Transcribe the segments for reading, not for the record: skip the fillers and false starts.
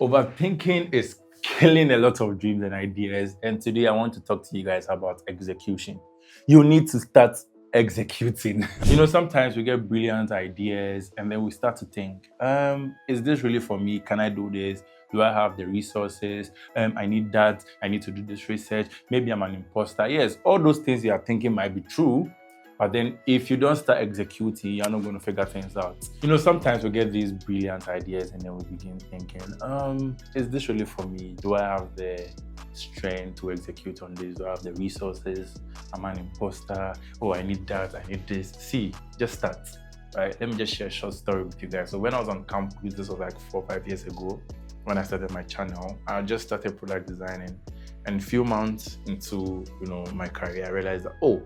Overthinking is killing a lot of dreams and ideas. And today I want to talk to you guys about execution. You need to start executing. Sometimes we get brilliant ideas and then we start to think, is this really for me? Can I do this? Do I have the resources? I need that. I need to do this research. Maybe I'm an imposter. Yes, all those things you are thinking might be true. But then if you don't start executing, you're not going to figure things out. Sometimes we get these brilliant ideas and then we begin thinking, is this really for me? Do I have the strength to execute on this? Do I have the resources? Am I an imposter? Oh, I need that, I need this. See, just start. Right? Let me just share a short story with you guys. So when I was on campus, this was like 4 or 5 years ago, when I started my channel, I just started product designing. And a few months into my career, I realized that,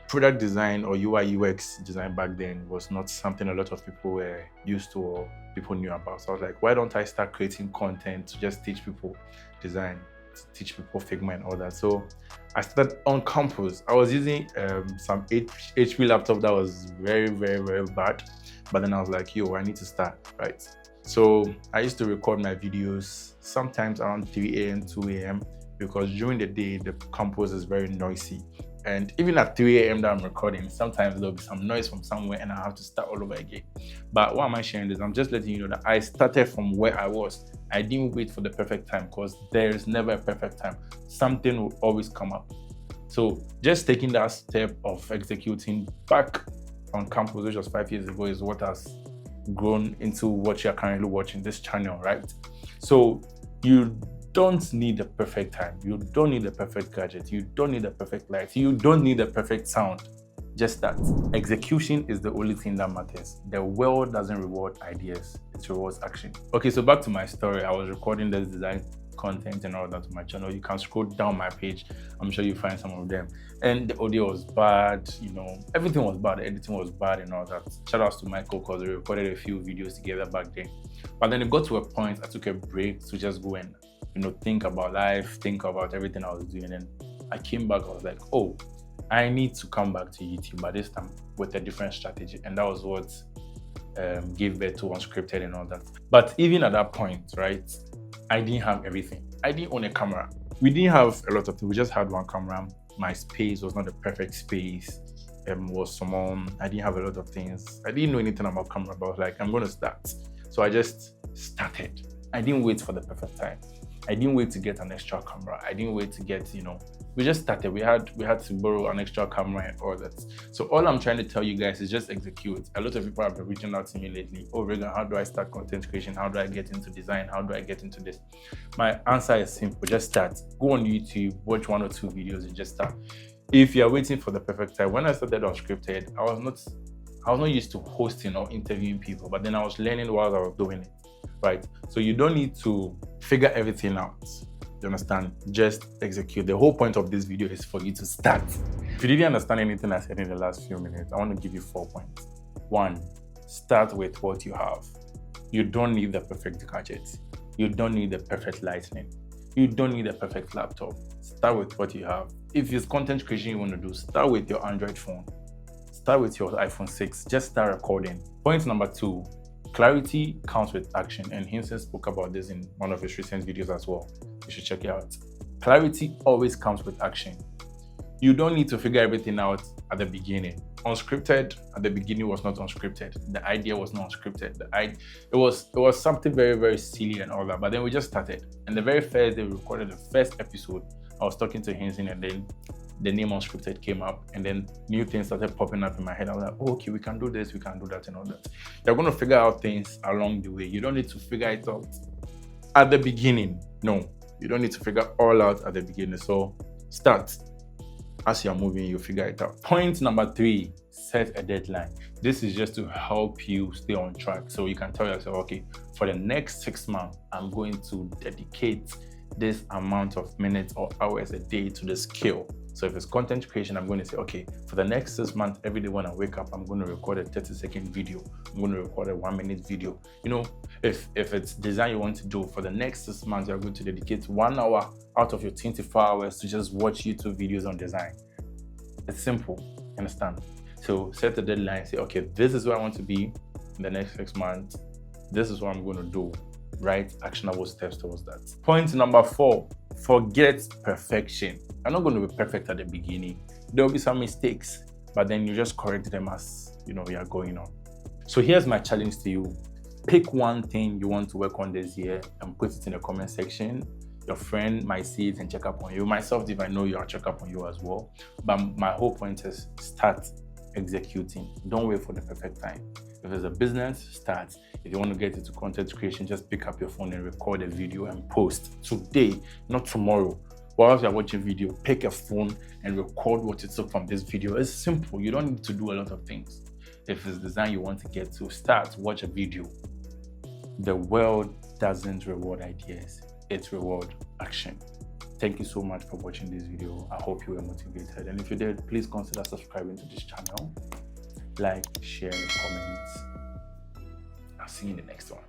product design or UI UX design back then was not something a lot of people were used to or people knew about. So I was like, why don't I start creating content to just teach people design, to teach people Figma and all that. So I started on campus. I was using some HP laptop that was very, very, very bad. But then I was like, I need to start, right? So I used to record my videos sometimes around 3 a.m., 2 a.m. because during the day, the campus is very noisy. And even at 3 a.m. that I'm recording, sometimes there'll be some noise from somewhere and I have to start all over again. But why am I sharing this? I'm just letting you know that I started from where I was. I didn't wait for the perfect time because there's never a perfect time. Something will always come up. So just taking that step of executing back on campus, which was 5 years ago, is what has grown into what you're currently watching this channel, right? So you don't need the perfect time. You don't need the perfect gadget. You don't need the perfect light. You don't need the perfect sound. Just that. Execution is the only thing that matters. The world doesn't reward ideas. It rewards action. Okay, so back to my story. I was recording this design content and all that to my channel. You can scroll down my page. I'm sure you find some of them. And the audio was bad, everything was bad. The editing was bad and all that. Shout outs to Michael because we recorded a few videos together back then. But then it got to a point I took a break to just go and think about life, think about everything I was doing. And I came back, I was like, I need to come back to YouTube, but this time with a different strategy. And that was what gave birth to Unscripted and all that. But even at that point, right, I didn't have everything. I didn't own a camera. We didn't have a lot of things. We just had one camera. My space was not the perfect space. Was small. I didn't have a lot of things. I didn't know anything about camera, but I was like, I'm going to start. So I just started. I didn't wait for the perfect time. I didn't wait to get an extra camera. I didn't wait to get, we just started. We had to borrow an extra camera and all that. So all I'm trying to tell you guys is just execute. A lot of people have been reaching out to me lately. Raygan, how do I start content creation? How do I get into design? How do I get into this? My answer is simple. Just start. Go on YouTube, watch 1 or 2 videos and just start. If you're waiting for the perfect time, when I started Unscripted, I was not used to hosting or interviewing people, but then I was learning while I was doing it. Right? So you don't need to figure everything out. You understand? Just execute. The whole point of this video is for you to start. If you didn't understand anything I said in the last few minutes, I want to give you 4 points. 1, start with what you have. You don't need the perfect gadget. You don't need the perfect lighting. You don't need a perfect laptop. Start with what you have. If it's content creation you want to do, start with your Android phone. Start with your iPhone 6. Just start recording. Point number 2. Clarity counts with action, and Hinson spoke about this in one of his recent videos as well. You should check it out. Clarity always comes with action. You don't need to figure everything out at the beginning. Unscripted at the beginning was not unscripted. The idea was not unscripted. It was something very, very silly and all that. But then we just started. And the very first day we recorded the first episode, I was talking to Hinson and then the name Unscripted came up and then new things started popping up in my head. I was like, okay, we can do this, we can do that and all that. You're going to figure out things along the way. You don't need to figure it out at the beginning. No, you don't need to figure all out at the beginning. So start. As you're moving, you figure it out. Point number 3, set a deadline. This is just to help you stay on track. So you can tell yourself, okay, for the next 6 months, I'm going to dedicate this amount of minutes or hours a day to the skill. So if it's content creation, I'm going to say, okay, for the next 6 months, every day when I wake up, I'm going to record a 30-second video. I'm going to record a 1-minute video. If it's design you want to do, for the next 6 months, you're going to dedicate 1 hour out of your 24 hours to just watch YouTube videos on design. It's simple, understand? So set the deadline, say, okay, this is where I want to be in the next 6 months. This is what I'm going to do. write actionable steps towards that. Point number 4, forget perfection. You're not going to be perfect at the beginning. There will be some mistakes, but then you just correct them as you are going on. So here's my challenge to you. Pick one thing you want to work on this year and put it in the comment section. Your friend might see it and check up on you. Myself, if I know you, I'll check up on you as well. But my whole point is start executing. Don't wait for the perfect time. If it's a business, start. If you want to get into content creation, just pick up your phone and record a video and post today, not tomorrow. Whilst you're watching video, pick a phone and record what you took from this video. It's simple. You don't need to do a lot of things. If it's design you want to get to, start, watch a video. The world doesn't reward ideas. It rewards action. Thank you so much for watching this video. I hope you were motivated. And if you did, please consider subscribing to this channel. Like, share, comment. I'll see you in the next one.